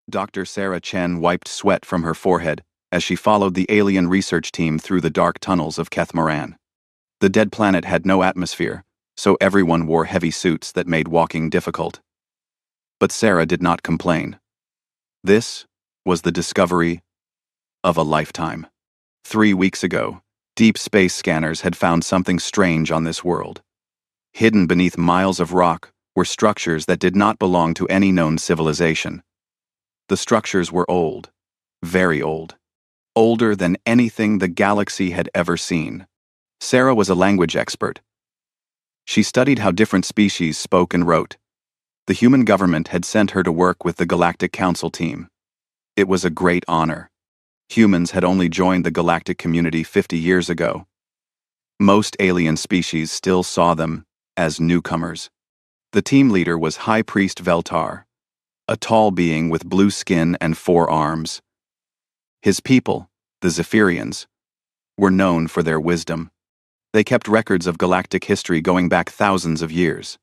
Dr. Sarah Chen wiped sweat from her forehead as she followed the alien research team through the dark tunnels of Kethmaran. The dead planet had no atmosphere, so everyone wore heavy suits that made walking difficult. But Sarah did not complain. This was the discovery of a lifetime. 3 weeks ago, deep space scanners had found something strange on this world. Hidden beneath miles of rock were structures that did not belong to any known civilization. The structures were old, very old, older than anything the galaxy had ever seen. Sarah was a language expert. She studied how different species spoke and wrote. The human government had sent her to work with the Galactic Council team. It was a great honor. Humans had only joined the galactic community 50 years ago. Most alien species still saw them as newcomers. The team leader was High Priest Veltar, a tall being with blue skin and 4 arms. His people, the Zephyrians, were known for their wisdom. They kept records of galactic history going back thousands of years.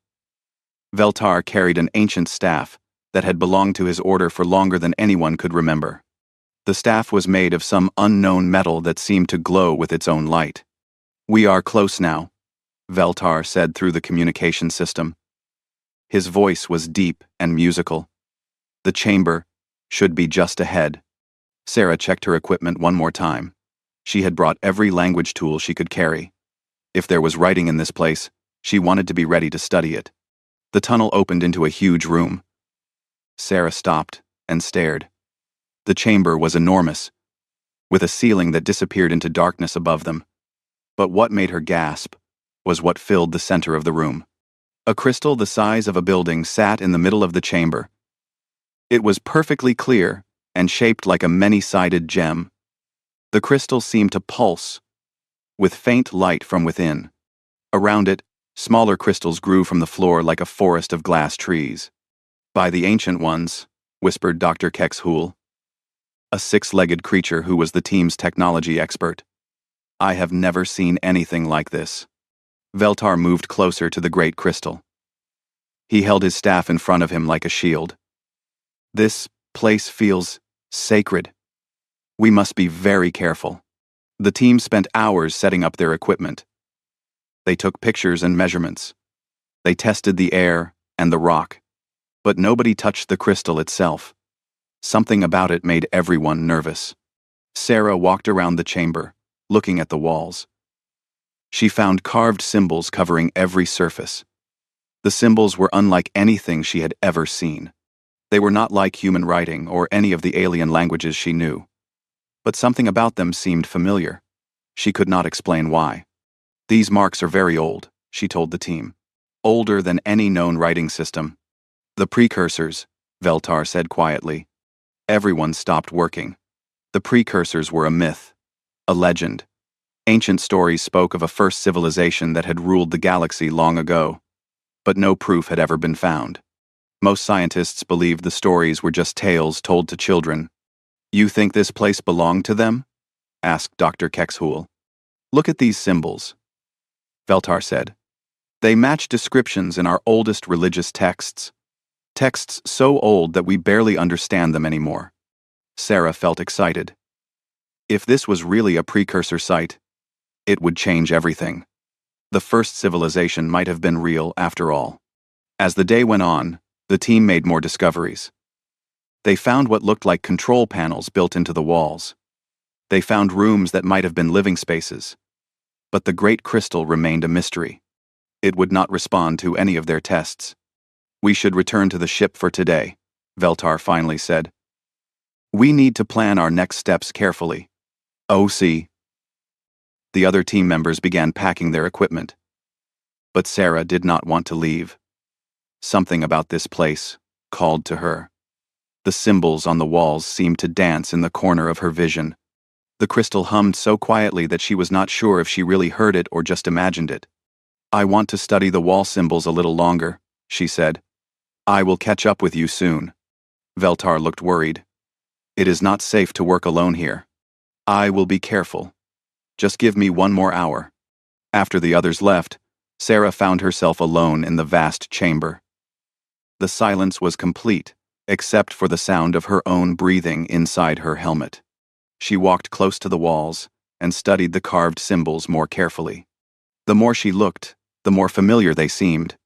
Veltar carried an ancient staff that had belonged to his order for longer than anyone could remember. The staff was made of some unknown metal that seemed to glow with its own light. "We are close now," Veltar said through the communication system. His voice was deep and musical. "The chamber should be just ahead." Sarah checked her equipment one more time. She had brought every language tool she could carry. If there was writing in this place, she wanted to be ready to study it. The tunnel opened into a huge room. Sarah stopped and stared. The chamber was enormous, with a ceiling that disappeared into darkness above them. But what made her gasp was what filled the center of the room. A crystal the size of a building sat in the middle of the chamber. It was perfectly clear and shaped like a many-sided gem. The crystal seemed to pulse, with faint light from within. Around it, smaller crystals grew from the floor like a forest of glass trees. "By the Ancient Ones," whispered Dr. Kexhul, a 6-legged creature who was the team's technology expert. "I have never seen anything like this." Veltar moved closer to the great crystal. He held his staff in front of him like a shield. "This place feels sacred. We must be very careful." The team spent hours setting up their equipment. They took pictures and measurements. They tested the air and the rock. But nobody touched the crystal itself. Something about it made everyone nervous. Sarah walked around the chamber, looking at the walls. She found carved symbols covering every surface. The symbols were unlike anything she had ever seen. They were not like human writing or any of the alien languages she knew. But something about them seemed familiar. She could not explain why. "These marks are very old," she told the team. "Older than any known writing system." "The precursors," Veltar said quietly. Everyone stopped working. The precursors were a myth, a legend. Ancient stories spoke of a first civilization that had ruled the galaxy long ago, but no proof had ever been found. Most scientists believed the stories were just tales told to children. "You think this place belonged to them?" asked Dr. Kexhul. "Look at these symbols," Veltar said. "They match descriptions in our oldest religious texts. Texts so old that we barely understand them anymore." Sarah felt excited. If this was really a precursor site, it would change everything. The first civilization might have been real after all. As the day went on, the team made more discoveries. They found what looked like control panels built into the walls. They found rooms that might have been living spaces. But the great crystal remained a mystery. It would not respond to any of their tests. "We should return to the ship for today," Veltar finally said. "We need to plan our next steps carefully." "OC." The other team members began packing their equipment. But Sarah did not want to leave. Something about this place called to her. The symbols on the walls seemed to dance in the corner of her vision. The crystal hummed so quietly that she was not sure if she really heard it or just imagined it. "I want to study the wall symbols a little longer," she said. "I will catch up with you soon." Veltar looked worried. "It is not safe to work alone here." "I will be careful. Just give me 1 more hour." After the others left, Sarah found herself alone in the vast chamber. The silence was complete, except for the sound of her own breathing inside her helmet. She walked close to the walls and studied the carved symbols more carefully. The more she looked, the more familiar they seemed.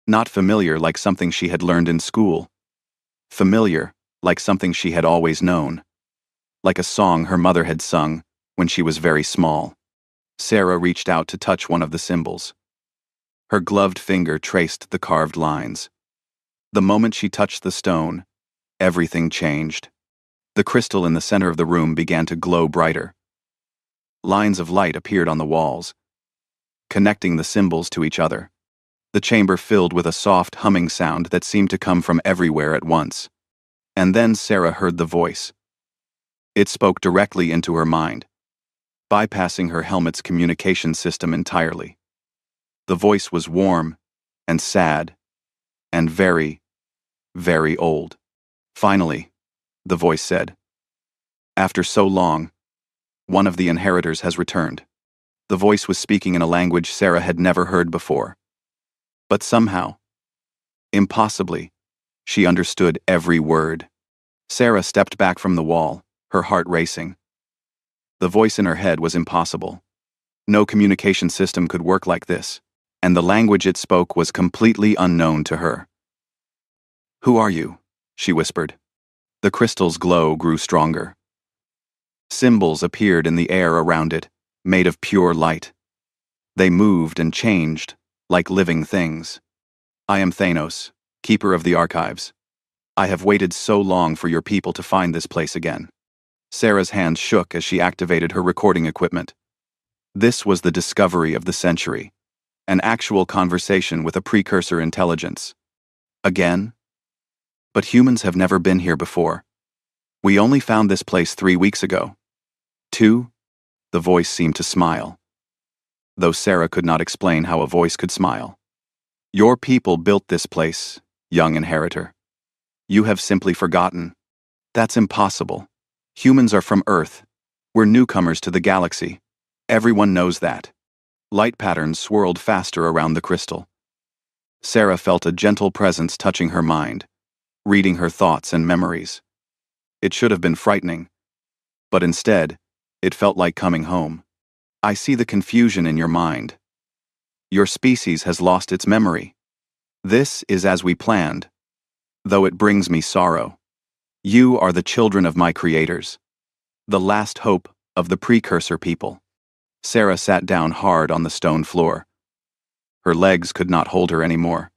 Not familiar like something she had learned in school. Familiar like something she had always known. Like a song her mother had sung when she was very small. Sarah reached out to touch one of the symbols. Her gloved finger traced the carved lines. The moment she touched the stone, everything changed. The crystal in the center of the room began to glow brighter. Lines of light appeared on the walls, connecting the symbols to each other. The chamber filled with a soft humming sound that seemed to come from everywhere at once. And then Sarah heard the voice. It spoke directly into her mind, bypassing her helmet's communication system entirely. The voice was warm and sad and very, very old. Finally, the voice said, "After so long, one of the inheritors has returned." The voice was speaking in a language Sarah had never heard before. But somehow, impossibly, she understood every word. Sarah stepped back from the wall, her heart racing. The voice in her head was impossible. No communication system could work like this, and the language it spoke was completely unknown to her. "Who are you?" she whispered. The crystal's glow grew stronger. Symbols appeared in the air around it, made of pure light. They moved and changed, like living things. "I am Thanos, keeper of the archives. I have waited so long for your people to find this place again." Sarah's hands shook as she activated her recording equipment. This was the discovery of the century, an actual conversation with a precursor intelligence. Again? But humans have never been here before. We only found this place 3 weeks ago. 2? The voice seemed to smile. Though Sarah could not explain how a voice could smile. "Your people built this place, young inheritor. You have simply forgotten. That's impossible. Humans are from Earth. We're newcomers to the galaxy. Everyone knows that." Light patterns swirled faster around the crystal. Sarah felt a gentle presence touching her mind, reading her thoughts and memories. It should have been frightening, but instead, it felt like coming home. "I see the confusion in your mind. Your species has lost its memory. This is as we planned, though it brings me sorrow. You are the children of my creators, the last hope of the precursor people." Sarah sat down hard on the stone floor. Her legs could not hold her anymore.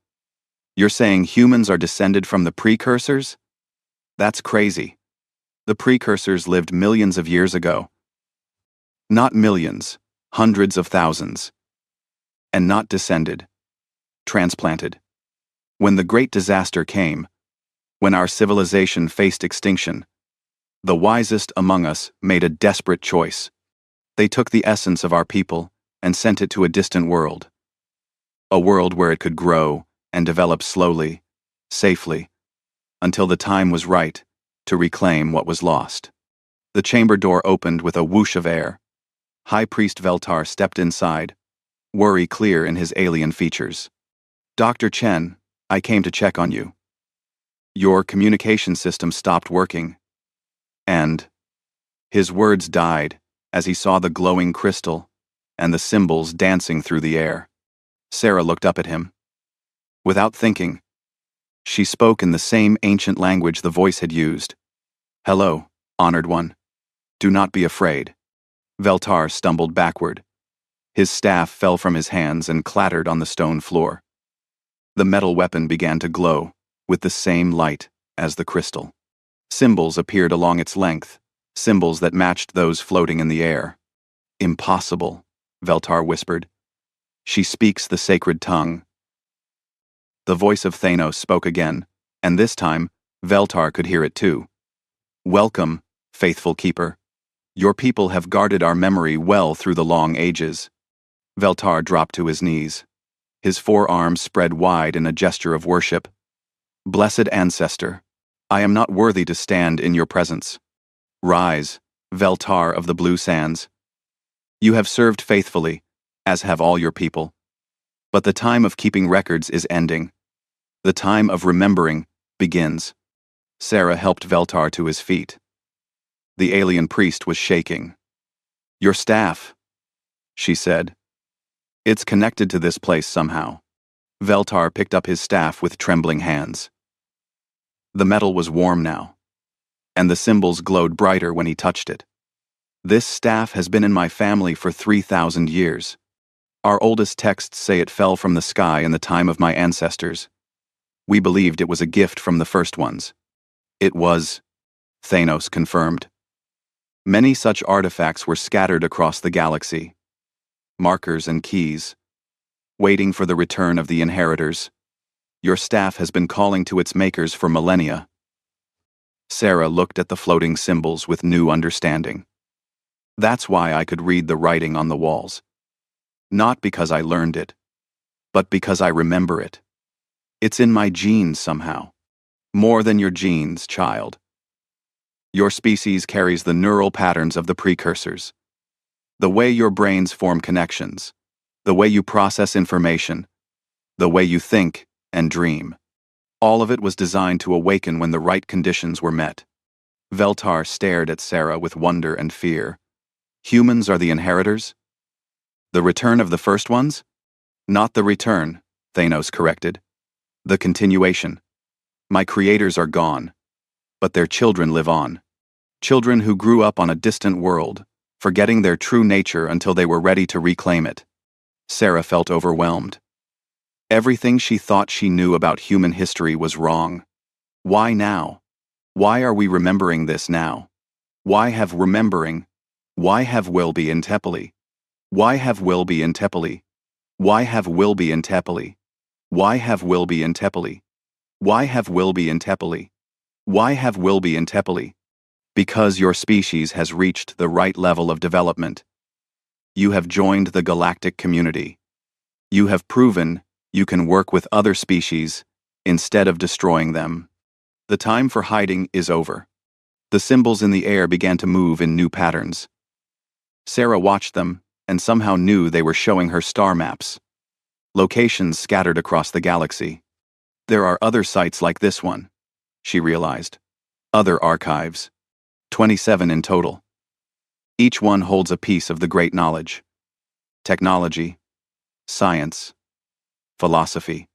"You're saying humans are descended from the precursors? That's crazy. The precursors lived millions of years ago. Not millions, hundreds of thousands. And not descended. Transplanted. When the great disaster came, when our civilization faced extinction, the wisest among us made a desperate choice. They took the essence of our people and sent it to a distant world. A world where it could grow and develop slowly, safely, until the time was right to reclaim what was lost. The chamber door opened with a whoosh of air. High Priest Veltar stepped inside, worry clear in his alien features. "Dr. Chen, I came to check on you. Your communication system stopped working." And his words died as he saw the glowing crystal and the symbols dancing through the air. Sarah looked up at him. Without thinking, she spoke in the same ancient language the voice had used. "Hello, honored one. Do not be afraid." Veltar stumbled backward. His staff fell from his hands and clattered on the stone floor. The metal weapon began to glow with the same light as the crystal. Symbols appeared along its length, symbols that matched those floating in the air. "Impossible," Veltar whispered. "She speaks the sacred tongue." The voice of Thanos spoke again, and this time, Veltar could hear it too. "Welcome, faithful keeper. Your people have guarded our memory well through the long ages." Veltar dropped to his knees. His forearms spread wide in a gesture of worship. "Blessed ancestor, I am not worthy to stand in your presence. Rise, Veltar of the Blue Sands. You have served faithfully, as have all your people. But the time of keeping records is ending. The time of remembering begins." Sarah helped Veltar to his feet. The alien priest was shaking. "Your staff," she said. "It's connected to this place somehow." Veltar picked up his staff with trembling hands. The metal was warm now, and the symbols glowed brighter when he touched it. "This staff has been in my family for 3,000 years. Our oldest texts say it fell from the sky in the time of my ancestors. We believed it was a gift from the first ones." "It was," Thanos confirmed. Many such artifacts were scattered across the galaxy. Markers and keys, waiting for the return of the inheritors. Your staff has been calling to its makers for millennia. Sarah looked at the floating symbols with new understanding. That's why I could read the writing on the walls. Not because I learned it, but because I remember it. It's in my genes somehow. More than your genes, child. Your species carries the neural patterns of the precursors. The way your brains form connections, the way you process information, the way you think and dream. All of it was designed to awaken when the right conditions were met. Veltar stared at Sarah with wonder and fear. Humans are the inheritors? The return of the first ones? Not the return, Thanos corrected. The continuation. My creators are gone, but their children live on. Children who grew up on a distant world, forgetting their true nature until they were ready to reclaim it. Sarah felt overwhelmed. Everything she thought she knew about human history was wrong. Why now? Why are we remembering this now? Why have remembering? Why have Wilby and Tepeli? Why have Wilby and Tepeli? Why have Wilby and Tepeli? Why have Wilby and Tepeli? Why have Wilby and Tepeli? Why have Wilby and Tepeli? Because your species has reached the right level of development. You have joined the galactic community. You have proven you can work with other species instead of destroying them. The time for hiding is over. The symbols in the air began to move in new patterns. Sarah watched them and somehow knew they were showing her star maps. Locations scattered across the galaxy. There are other sites like this one, she realized. Other archives. 27 in total. Each one holds a piece of the great knowledge. Technology, science, philosophy,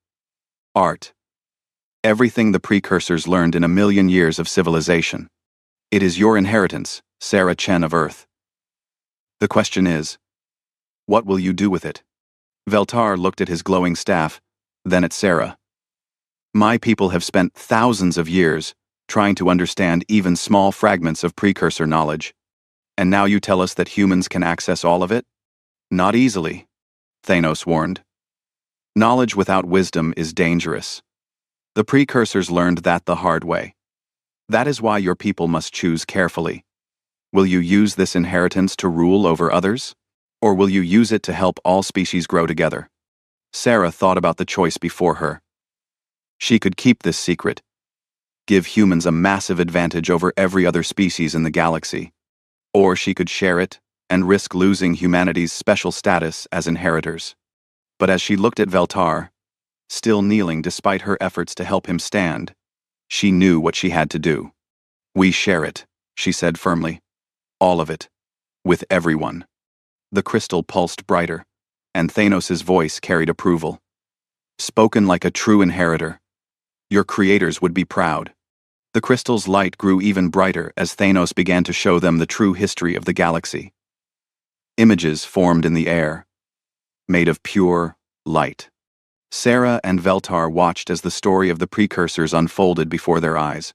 art. Everything the precursors learned in 1,000,000 years of civilization. It is your inheritance, Sarah Chen of Earth. The question is, what will you do with it? Veltar looked at his glowing staff, then at Sarah. My people have spent thousands of years trying to understand even small fragments of precursor knowledge. And now you tell us that humans can access all of it? Not easily, Thanos warned. Knowledge without wisdom is dangerous. The precursors learned that the hard way. That is why your people must choose carefully. Will you use this inheritance to rule over others? Or will you use it to help all species grow together? Sarah thought about the choice before her. She could keep this secret, give humans a massive advantage over every other species in the galaxy. Or she could share it and risk losing humanity's special status as inheritors. But as she looked at Veltar, still kneeling despite her efforts to help him stand, she knew what she had to do. We share it, she said firmly. All of it. With everyone. The crystal pulsed brighter, and Thanos' voice carried approval. Spoken like a true inheritor. Your creators would be proud. The crystal's light grew even brighter as Thanos began to show them the true history of the galaxy. Images formed in the air, made of pure light. Sarah and Veltar watched as the story of the precursors unfolded before their eyes.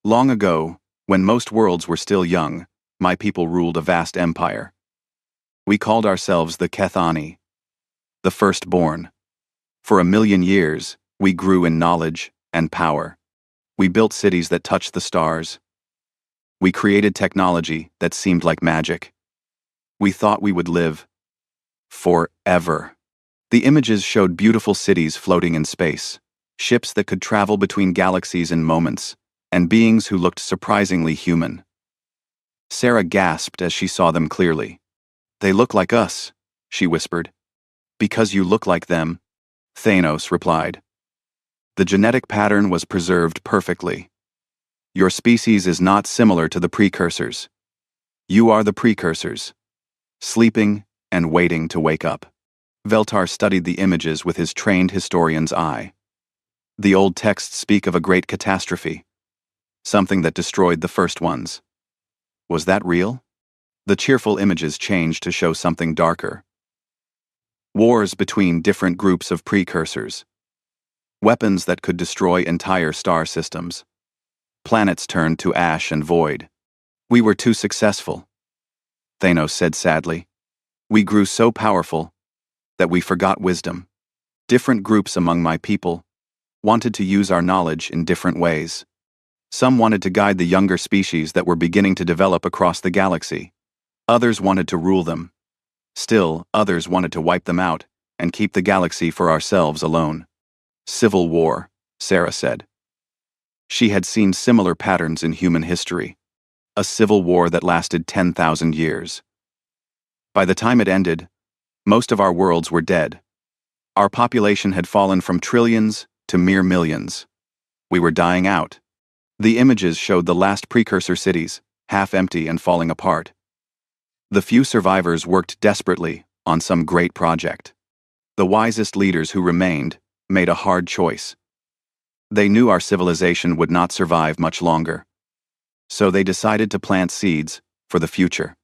Long ago, when most worlds were still young, my people ruled a vast empire. We called ourselves the Kethani, the firstborn. For 1,000,000 years, we grew in knowledge and power. We built cities that touched the stars. We created technology that seemed like magic. We thought we would live forever. The images showed beautiful cities floating in space, ships that could travel between galaxies in moments, and beings who looked surprisingly human. Sarah gasped as she saw them clearly. They look like us, she whispered. Because you look like them, Thanos replied. The genetic pattern was preserved perfectly. Your species is not similar to the precursors. You are the precursors, sleeping and waiting to wake up. Veltar studied the images with his trained historian's eye. The old texts speak of a great catastrophe, something that destroyed the first ones. Was that real? The cheerful images changed to show something darker. Wars between different groups of precursors. Weapons that could destroy entire star systems. Planets turned to ash and void. We were too successful, Thanos said sadly. We grew so powerful that we forgot wisdom. Different groups among my people wanted to use our knowledge in different ways. Some wanted to guide the younger species that were beginning to develop across the galaxy. Others wanted to rule them. Still, others wanted to wipe them out and keep the galaxy for ourselves alone. Civil war, Sarah said. She had seen similar patterns in human history. A civil war that lasted 10,000 years. By the time it ended, most of our worlds were dead. Our population had fallen from trillions to mere millions. We were dying out. The images showed the last precursor cities, half empty and falling apart. The few survivors worked desperately on some great project. The wisest leaders who remained made a hard choice. They knew our civilization would not survive much longer. So they decided to plant seeds for the future.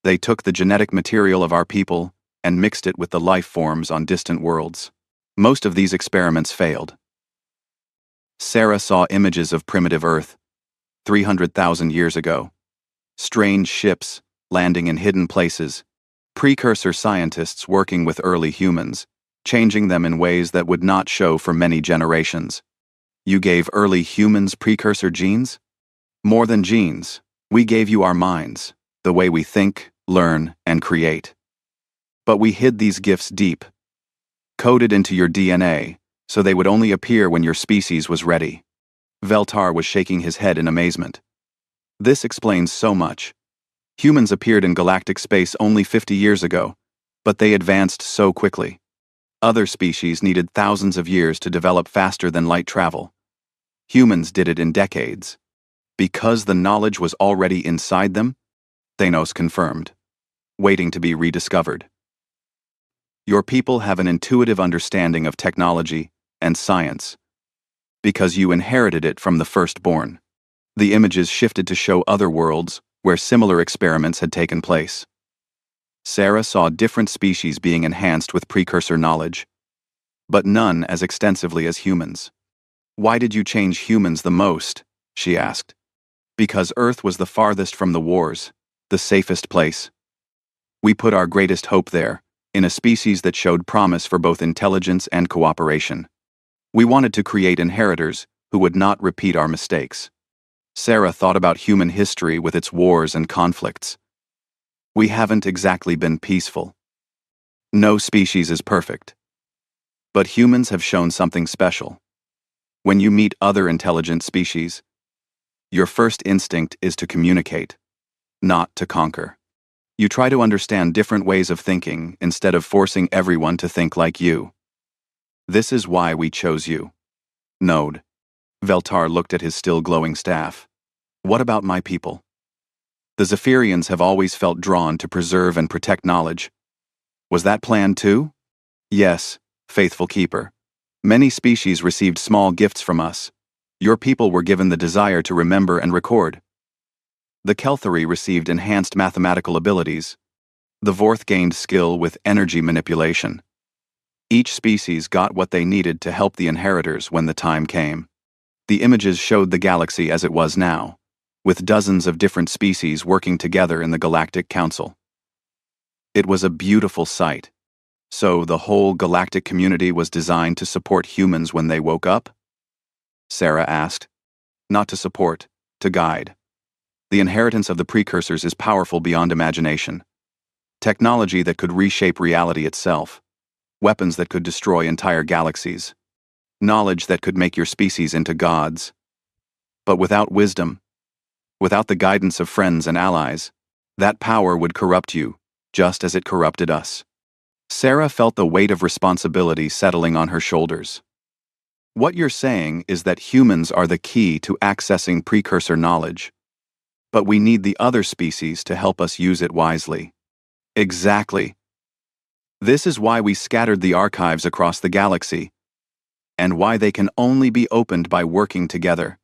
They took the genetic material of our people and mixed it with the life forms on distant worlds. Most of these experiments failed. Sarah saw images of primitive Earth, 300,000 years ago. Strange ships landing in hidden places, precursor scientists working with early humans, changing them in ways that would not show for many generations. You gave early humans precursor genes? More than genes, we gave you our minds, the way we think, learn, and create. But we hid these gifts deep, coded into your DNA, so they would only appear when your species was ready. Veltar was shaking his head in amazement. This explains so much. Humans appeared in galactic space only 50 years ago, but they advanced so quickly. Other species needed thousands of years to develop faster than light travel. Humans did it in decades. Because the knowledge was already inside them, Thanos confirmed, waiting to be rediscovered. Your people have an intuitive understanding of technology and science, because you inherited it from the firstborn. The images shifted to show other worlds where similar experiments had taken place. Sarah saw different species being enhanced with precursor knowledge, but none as extensively as humans. Why did you change humans the most? She asked. Because Earth was the farthest from the wars, the safest place. We put our greatest hope there, in a species that showed promise for both intelligence and cooperation. We wanted to create inheritors who would not repeat our mistakes. Sarah thought about human history with its wars and conflicts. We haven't exactly been peaceful. No species is perfect. But humans have shown something special. When you meet other intelligent species, your first instinct is to communicate, not to conquer. You try to understand different ways of thinking instead of forcing everyone to think like you. This is why we chose you. Node. Veltar looked at his still glowing staff. What about my people? The Zephyrians have always felt drawn to preserve and protect knowledge. Was that planned too? Yes, faithful keeper. Many species received small gifts from us. Your people were given the desire to remember and record. The Kelthari received enhanced mathematical abilities. The Vorth gained skill with energy manipulation. Each species got what they needed to help the inheritors when the time came. The images showed the galaxy as it was now, with dozens of different species working together in the Galactic Council. It was a beautiful sight. So the whole galactic community was designed to support humans when they woke up? Sarah asked. Not to support, to guide. The inheritance of the precursors is powerful beyond imagination. Technology that could reshape reality itself. Weapons that could destroy entire galaxies. Knowledge that could make your species into gods. But without wisdom, without the guidance of friends and allies, that power would corrupt you, just as it corrupted us. Sarah felt the weight of responsibility settling on her shoulders. What you're saying is that humans are the key to accessing precursor knowledge, but we need the other species to help us use it wisely. Exactly. This is why we scattered the archives across the galaxy, and why they can only be opened by working together.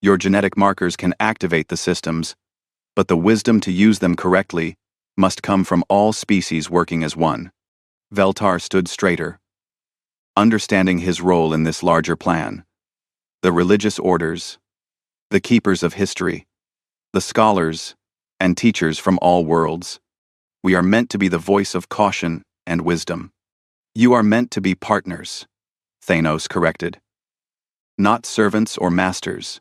Your genetic markers can activate the systems, but the wisdom to use them correctly must come from all species working as one. Veltar stood straighter, understanding his role in this larger plan. The religious orders, the keepers of history, the scholars, and teachers from all worlds. We are meant to be the voice of caution and wisdom. You are meant to be partners, Thanos corrected. Not servants or masters,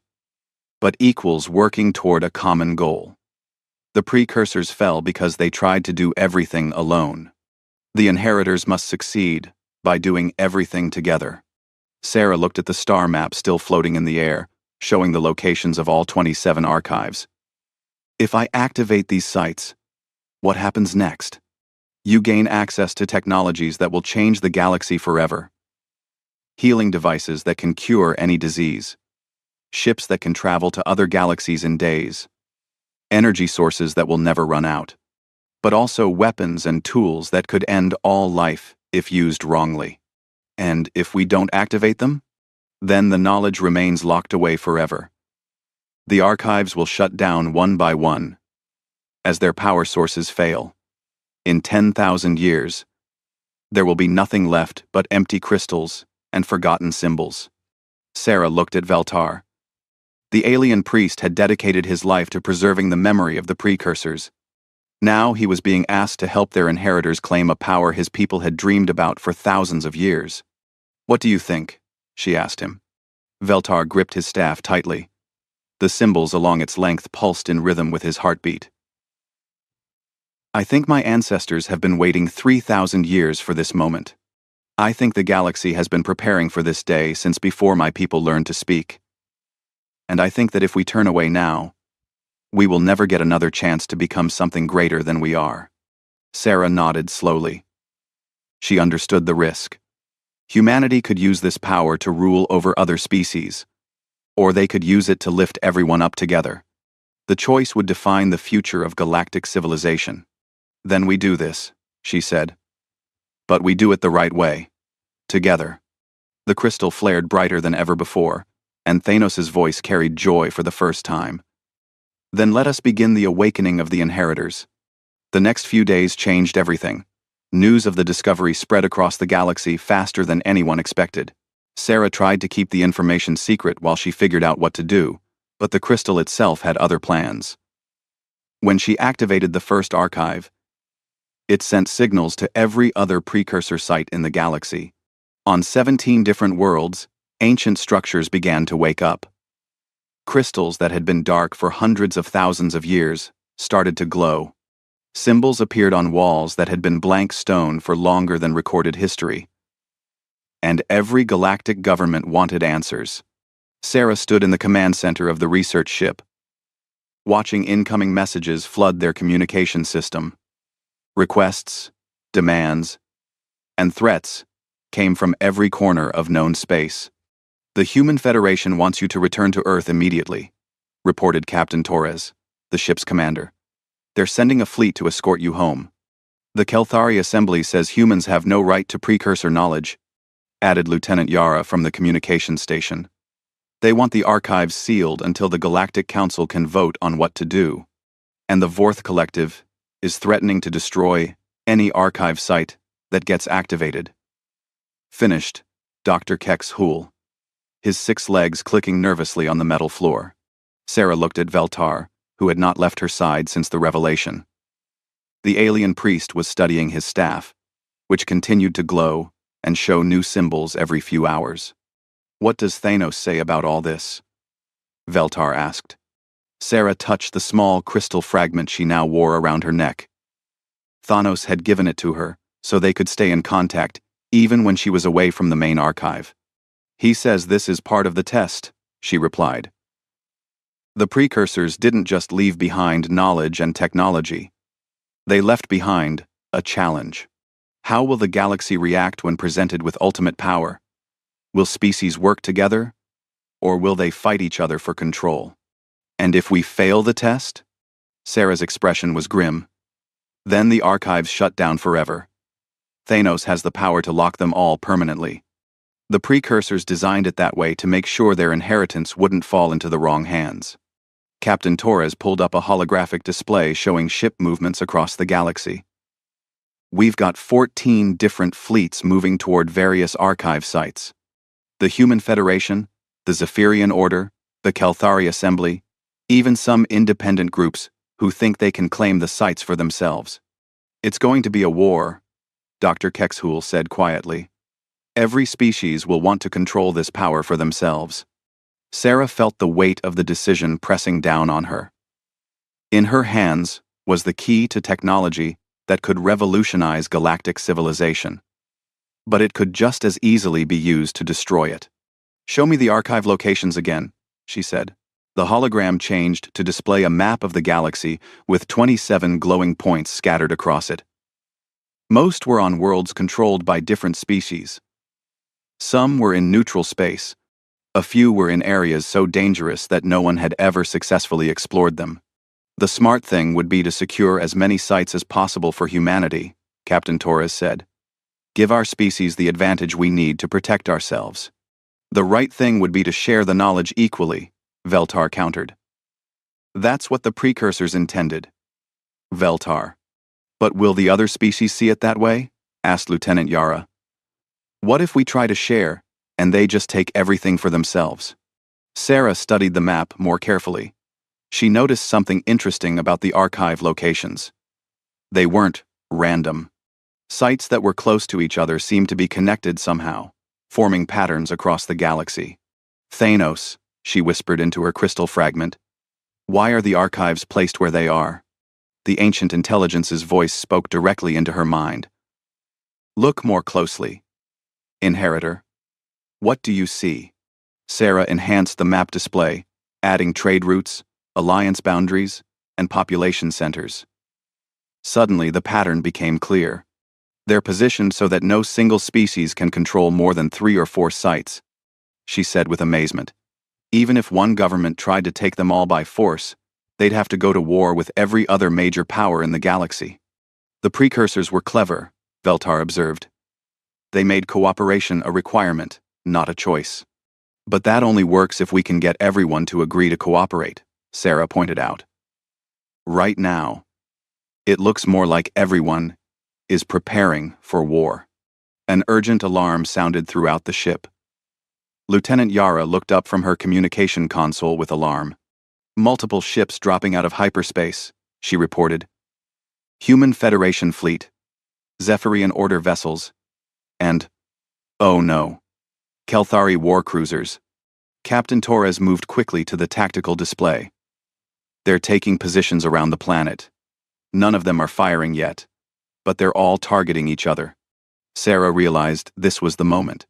but equals working toward a common goal. The precursors fell because they tried to do everything alone. The inheritors must succeed by doing everything together. Sarah looked at the star map still floating in the air, showing the locations of all 27 archives. If I activate these sites, what happens next? You gain access to technologies that will change the galaxy forever. Healing devices that can cure any disease. Ships that can travel to other galaxies in days. Energy sources that will never run out. But also weapons and tools that could end all life if used wrongly. And if we don't activate them, then the knowledge remains locked away forever. The archives will shut down one by one, as their power sources fail. In 10,000 years, there will be nothing left but empty crystals and forgotten symbols. Sarah looked at Veltar. The alien priest had dedicated his life to preserving the memory of the precursors. Now he was being asked to help their inheritors claim a power his people had dreamed about for thousands of years. "What do you think?" she asked him. Veltar gripped his staff tightly. The symbols along its length pulsed in rhythm with his heartbeat. "I think my ancestors have been waiting 3,000 years for this moment. I think the galaxy has been preparing for this day since before my people learned to speak. And I think that if we turn away now, we will never get another chance to become something greater than we are." Sarah nodded slowly. She understood the risk. Humanity could use this power to rule over other species, or they could use it to lift everyone up together. The choice would define the future of galactic civilization. "Then we do this," she said. "But we do it the right way. Together." The crystal flared brighter than ever before, and Thanos' voice carried joy for the first time. "Then let us begin the awakening of the inheritors." The next few days changed everything. News of the discovery spread across the galaxy faster than anyone expected. Sarah tried to keep the information secret while she figured out what to do, but the crystal itself had other plans. When she activated the first archive, it sent signals to every other precursor site in the galaxy. On 17 different worlds, ancient structures began to wake up. Crystals that had been dark for hundreds of thousands of years started to glow. Symbols appeared on walls that had been blank stone for longer than recorded history. And every galactic government wanted answers. Sarah stood in the command center of the research ship, watching incoming messages flood their communication system. Requests, demands, and threats came from every corner of known space. "The Human Federation wants you to return to Earth immediately," reported Captain Torres, the ship's commander. "They're sending a fleet to escort you home." "The Kelthari Assembly says humans have no right to precursor knowledge," added Lieutenant Yara from the communications station. "They want the archives sealed until the Galactic Council can vote on what to do. And the Vorth Collective is threatening to destroy any archive site that gets activated." Finished, Dr. Kex Hool, his 6 legs clicking nervously on the metal floor. Sarah looked at Veltar, who had not left her side since the revelation. The alien priest was studying his staff, which continued to glow and show new symbols every few hours. "What does Thanos say about all this?" Veltar asked. Sarah touched the small crystal fragment she now wore around her neck. Thanos had given it to her, so they could stay in contact even when she was away from the main archive. "He says this is part of the test," she replied. The precursors didn't just leave behind knowledge and technology. They left behind a challenge. How will the galaxy react when presented with ultimate power? Will species work together, or will they fight each other for control? And if we fail the test? Sarah's expression was grim. Then the archives shut down forever. Thanos has the power to lock them all permanently. The precursors designed it that way to make sure their inheritance wouldn't fall into the wrong hands. Captain Torres pulled up a holographic display showing ship movements across the galaxy. We've got 14 different fleets moving toward various archive sites. The Human Federation, the Zephyrian Order, the Kelthari Assembly, even some independent groups who think they can claim the sites for themselves. It's going to be a war, Dr. Kexhul said quietly. Every species will want to control this power for themselves. Sarah felt the weight of the decision pressing down on her. In her hands was the key to technology that could revolutionize galactic civilization. But it could just as easily be used to destroy it. "Show me the archive locations again," she said. The hologram changed to display a map of the galaxy with 27 glowing points scattered across it. Most were on worlds controlled by different species. Some were in neutral space. A few were in areas so dangerous that no one had ever successfully explored them. The smart thing would be to secure as many sites as possible for humanity, Captain Torres said. Give our species the advantage we need to protect ourselves. The right thing would be to share the knowledge equally, Veltar countered. That's what the precursors intended. Veltar. But will the other species see it that way? Asked Lieutenant Yara. What if we try to share, and they just take everything for themselves? Sarah studied the map more carefully. She noticed something interesting about the archive locations. They weren't random. Sites that were close to each other seemed to be connected somehow, forming patterns across the galaxy. Thanos, she whispered into her crystal fragment. Why are the archives placed where they are? The ancient intelligence's voice spoke directly into her mind. Look more closely. Inheritor. What do you see? Sarah enhanced the map display, adding trade routes, alliance boundaries, and population centers. Suddenly, the pattern became clear. They're positioned so that no single species can control more than 3 or 4 sites, she said with amazement. Even if one government tried to take them all by force, they'd have to go to war with every other major power in the galaxy. The precursors were clever, Veltar observed. They made cooperation a requirement, not a choice. But that only works if we can get everyone to agree to cooperate, Sarah pointed out. Right now, it looks more like everyone is preparing for war. An urgent alarm sounded throughout the ship. Lieutenant Yara looked up from her communication console with alarm. Multiple ships dropping out of hyperspace, she reported. Human Federation fleet, Zephyrian Order vessels, and, oh no, Kelthari war cruisers. Captain Torres moved quickly to the tactical display. They're taking positions around the planet. None of them are firing yet, but they're all targeting each other. Sarah realized this was the moment.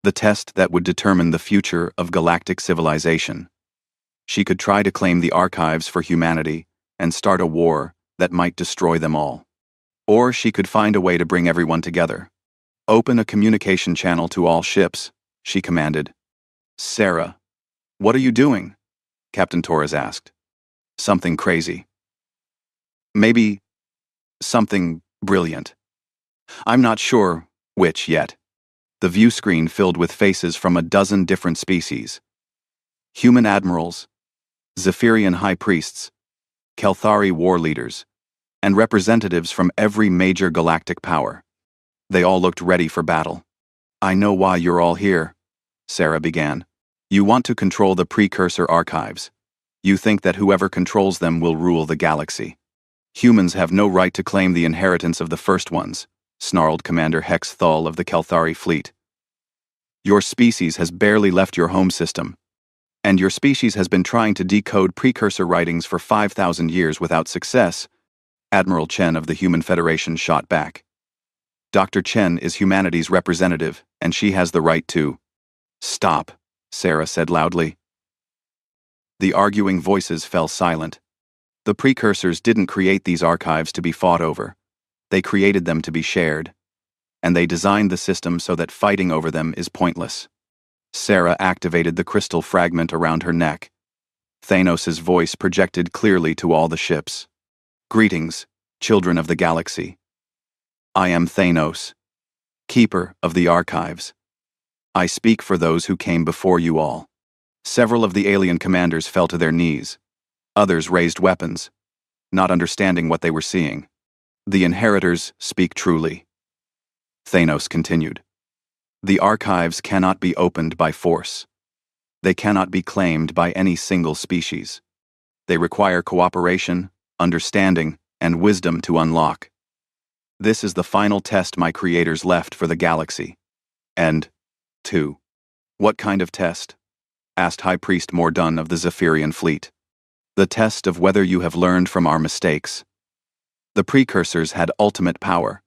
The test that would determine the future of galactic civilization. She could try to claim the archives for humanity and start a war that might destroy them all. Or she could find a way to bring everyone together. Open a communication channel to all ships, she commanded. Sarah, what are you doing? Captain Torres asked. Something crazy. Maybe something brilliant. I'm not sure which yet. The view screen filled with faces from a dozen different species. Human admirals, Zephyrian high priests, Kelthari war leaders, and representatives from every major galactic power. They all looked ready for battle. I know why you're all here, Sarah began. You want to control the precursor archives. You think that whoever controls them will rule the galaxy. Humans have no right to claim the inheritance of the first ones, snarled Commander Hex Thal of the Kelthari fleet. Your species has barely left your home system, and your species has been trying to decode precursor writings for 5,000 years without success, Admiral Chen of the Human Federation shot back. Dr. Chen is humanity's representative, and she has the right to... Stop, Sarah said loudly. The arguing voices fell silent. The precursors didn't create these archives to be fought over. They created them to be shared. and they designed the system so that fighting over them is pointless. Sarah activated the crystal fragment around her neck. Thanos' voice projected clearly to all the ships. Greetings, children of the galaxy. I am Thanos, keeper of the archives. I speak for those who came before you all. Several of the alien commanders fell to their knees. Others raised weapons, not understanding what they were seeing. The inheritors speak truly. Thanos continued. The archives cannot be opened by force. They cannot be claimed by any single species. They require cooperation, understanding, and wisdom to unlock. This is the final test my creators left for the galaxy. And, 2. What kind of test? Asked High Priest Mordun of the Zephyrian fleet. The test of whether you have learned from our mistakes. The precursors had ultimate power,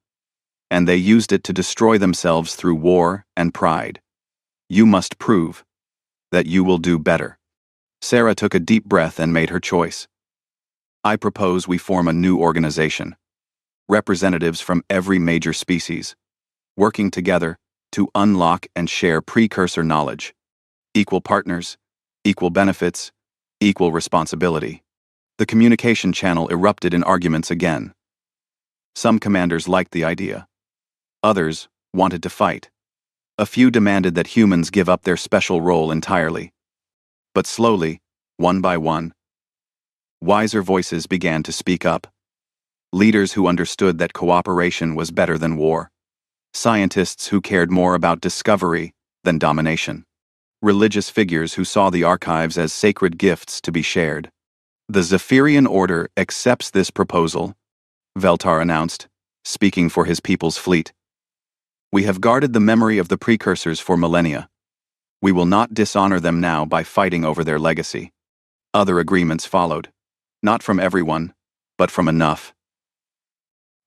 and they used it to destroy themselves through war and pride. You must prove that you will do better. Sarah took a deep breath and made her choice. I propose we form a new organization. Representatives from every major species, working together to unlock and share precursor knowledge. Equal partners, equal benefits, equal responsibility. The communication channel erupted in arguments again. Some commanders liked the idea. Others wanted to fight. A few demanded that humans give up their special role entirely. But slowly, one by one, wiser voices began to speak up. Leaders who understood that cooperation was better than war. Scientists who cared more about discovery than domination. Religious figures who saw the archives as sacred gifts to be shared. The Zephyrian Order accepts this proposal, Veltar announced, speaking for his people's fleet. We have guarded the memory of the precursors for millennia. We will not dishonor them now by fighting over their legacy. Other agreements followed, not from everyone, but from enough.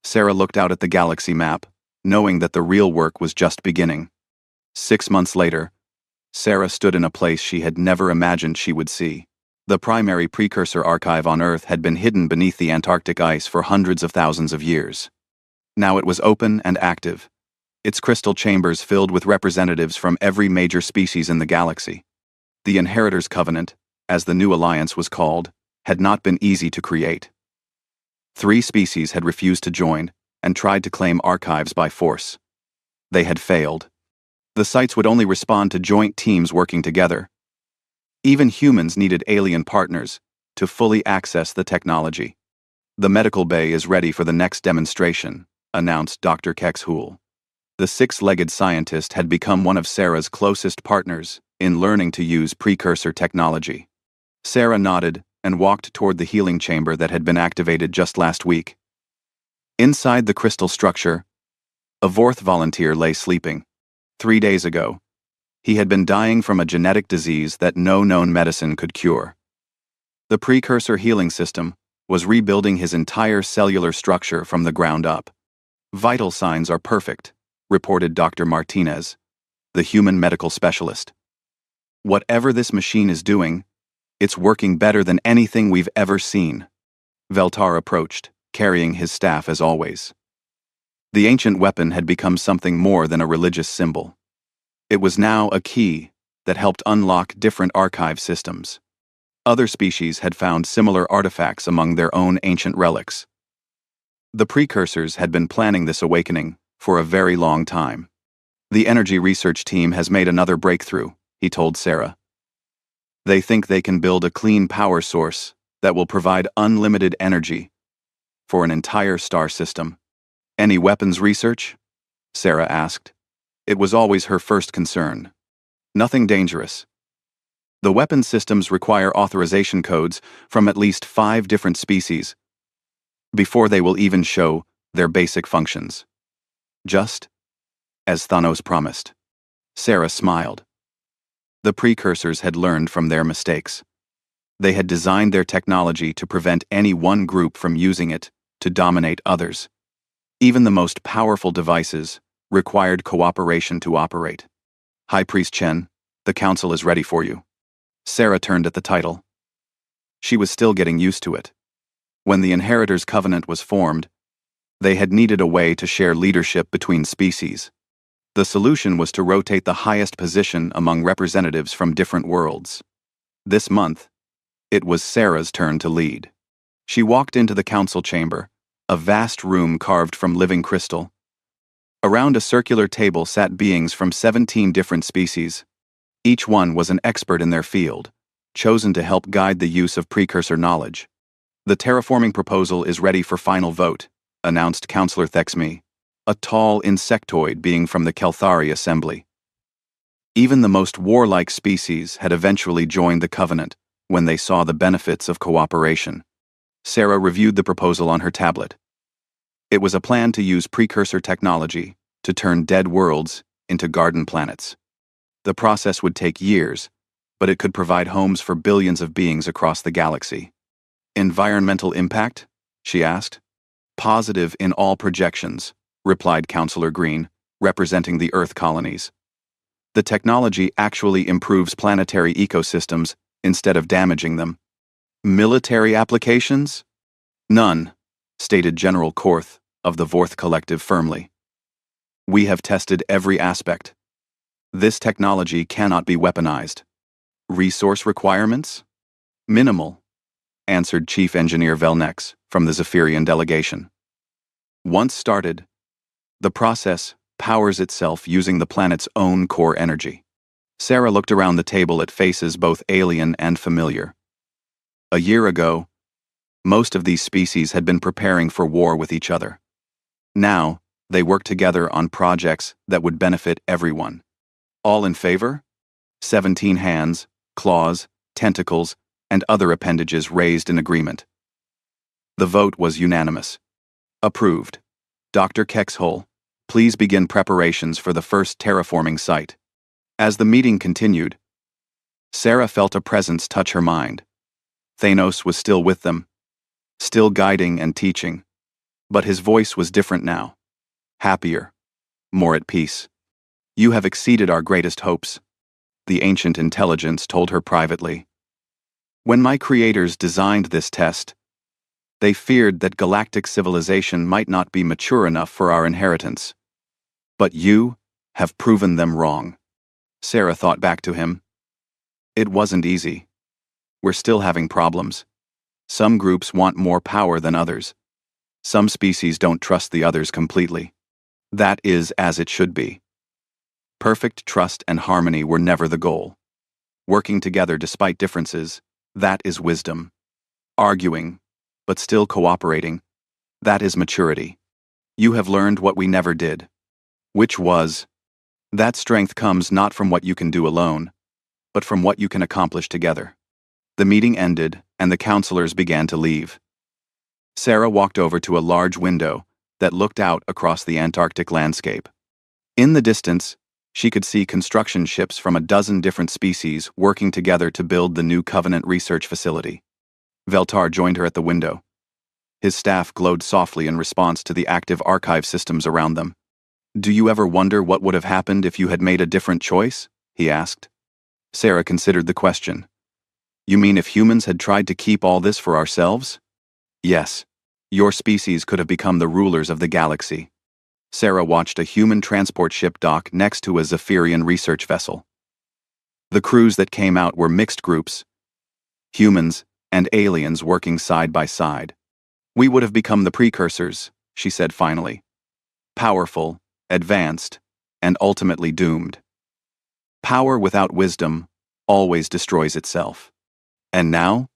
Sarah looked out at the galaxy map, knowing that the real work was just beginning. 6 months later, Sarah stood in a place she had never imagined she would see. The primary precursor archive on Earth had been hidden beneath the Antarctic ice for hundreds of thousands of years. Now it was open and active, its crystal chambers filled with representatives from every major species in the galaxy. The Inheritors Covenant, as the new alliance was called, had not been easy to create. 3 species had refused to join and tried to claim archives by force. They had failed. The sites would only respond to joint teams working together. Even humans needed alien partners to fully access the technology. The medical bay is ready for the next demonstration, announced Dr. Kexhool. The 6-legged scientist had become one of Sarah's closest partners in learning to use precursor technology. Sarah nodded and walked toward the healing chamber that had been activated just last week. Inside the crystal structure, a Vorth volunteer lay sleeping. 3 days ago, he had been dying from a genetic disease that no known medicine could cure. The precursor healing system was rebuilding his entire cellular structure from the ground up. Vital signs are perfect, reported Dr. Martinez, the human medical specialist. Whatever this machine is doing, it's working better than anything we've ever seen. Veltar approached, carrying his staff as always. The ancient weapon had become something more than a religious symbol. It was now a key that helped unlock different archive systems. Other species had found similar artifacts among their own ancient relics. The precursors had been planning this awakening for a very long time. The energy research team has made another breakthrough, he told Sarah. They think they can build a clean power source that will provide unlimited energy for an entire star system. Any weapons research? Sarah asked. It was always her first concern. Nothing dangerous. The weapon systems require authorization codes from at least 5 different species before they will even show their basic functions. Just as Thanos promised. Sarah smiled. The precursors had learned from their mistakes. They had designed their technology to prevent any one group from using it to dominate others. Even the most powerful devices required cooperation to operate. High Priest Chen, the council is ready for you. Sarah turned at the title. She was still getting used to it. When the Inheritors Covenant was formed, They had needed a way to share leadership between species. The solution was to rotate the highest position among representatives from different worlds. This month, it was Sarah's turn to lead. She walked into the council chamber, a vast room carved from living crystal. Around a circular table sat beings from 17 different species. Each one was an expert in their field, chosen to help guide the use of precursor knowledge. "The terraforming proposal is ready for final vote," announced Councillor Thexme, a tall insectoid being from the Kelthari Assembly. Even the most warlike species had eventually joined the Covenant when they saw the benefits of cooperation. Sarah reviewed the proposal on her tablet. It was a plan to use precursor technology to turn dead worlds into garden planets. The process would take years, but it could provide homes for billions of beings across the galaxy. "Environmental impact?" she asked. "Positive in all projections," replied Councillor Green, representing the Earth colonies. "The technology actually improves planetary ecosystems instead of damaging them." "Military applications?" "None," stated General Korth of the Vorth Collective firmly. "We have tested every aspect. This technology cannot be weaponized." "Resource requirements?" "Minimal," answered Chief Engineer Velnex from the Zephyrian delegation. "Once started, the process powers itself using the planet's own core energy." Sarah looked around the table at faces both alien and familiar. A year ago, most of these species had been preparing for war with each other. Now, they worked together on projects that would benefit everyone. "All in favor?" 17 hands, claws, tentacles, and other appendages raised in agreement. The vote was unanimous. "Approved. Dr. Kexhole, please begin preparations for the first terraforming site." As the meeting continued, Sarah felt a presence touch her mind. Thanos was still with them, still guiding and teaching, but his voice was different now. Happier, more at peace. "You have exceeded our greatest hopes," the ancient intelligence told her privately. "When my creators designed this test, they feared that galactic civilization might not be mature enough for our inheritance. But you have proven them wrong." Sarah thought back to him. "It wasn't easy. We're still having problems. Some groups want more power than others. Some species don't trust the others completely. That is as it should be. Perfect trust and harmony were never the goal. Working together despite differences, that is wisdom. Arguing, but still cooperating, that is maturity. You have learned what we never did. Which was, that strength comes not from what you can do alone, but from what you can accomplish together." The meeting ended, and the counselors began to leave. Sarah walked over to a large window that looked out across the Antarctic landscape. In the distance, she could see construction ships from a dozen different species working together to build the new Covenant research facility. Veltar joined her at the window. His staff glowed softly in response to the active archive systems around them. "Do you ever wonder what would have happened if you had made a different choice?" he asked. Sarah considered the question. "You mean if humans had tried to keep all this for ourselves?" "Yes. Your species could have become the rulers of the galaxy." Sarah watched a human transport ship dock next to a Zephyrian research vessel. The crews that came out were mixed groups, humans and aliens working side by side. "We would have become the precursors," she said finally. "Powerful, advanced, and ultimately doomed. Power without wisdom always destroys itself. And now?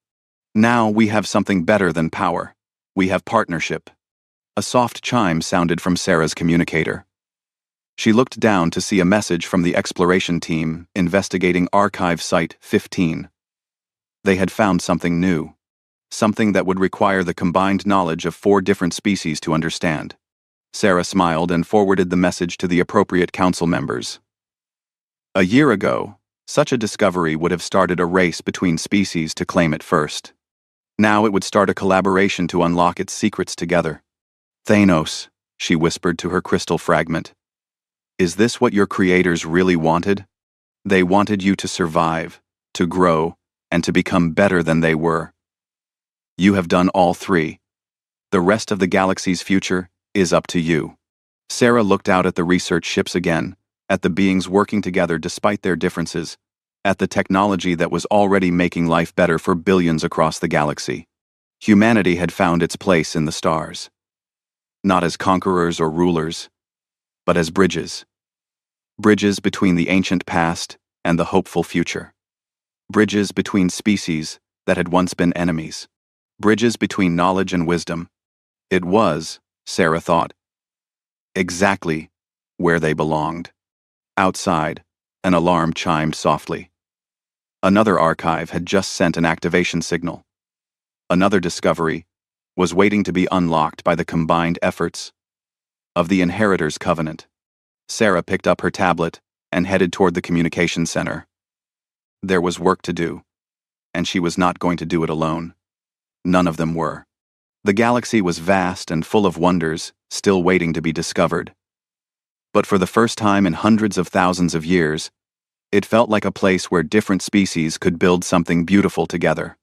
Now we have something better than power. We have partnership." A soft chime sounded from Sarah's communicator. She looked down to see a message from the exploration team investigating Archive Site 15. They had found something new, something that would require the combined knowledge of 4 different species to understand. Sarah smiled and forwarded the message to the appropriate council members. A year ago, such a discovery would have started a race between species to claim it first. Now it would start a collaboration to unlock its secrets together. "Thanos," she whispered to her crystal fragment. "Is this what your creators really wanted? They wanted you to survive, to grow, and to become better than they were. You have done all 3. The rest of the galaxy's future is up to you. Sarah looked out at the research ships again, at the beings working together despite their differences, at the technology that was already making life better for billions across the galaxy. Humanity had found its place in the stars. Not as conquerors or rulers, but as bridges. Bridges between the ancient past and the hopeful future. Bridges between species that had once been enemies. Bridges between knowledge and wisdom. It was, Sarah thought, exactly where they belonged. Outside, an alarm chimed softly. Another archive had just sent an activation signal. Another discovery was waiting to be unlocked by the combined efforts of the Inheritors Covenant. Sarah picked up her tablet and headed toward the communication center. There was work to do, and she was not going to do it alone. None of them were. The galaxy was vast and full of wonders, still waiting to be discovered. But for the first time in hundreds of thousands of years, it felt like a place where different species could build something beautiful together.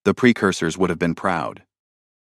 The precursors would have been proud.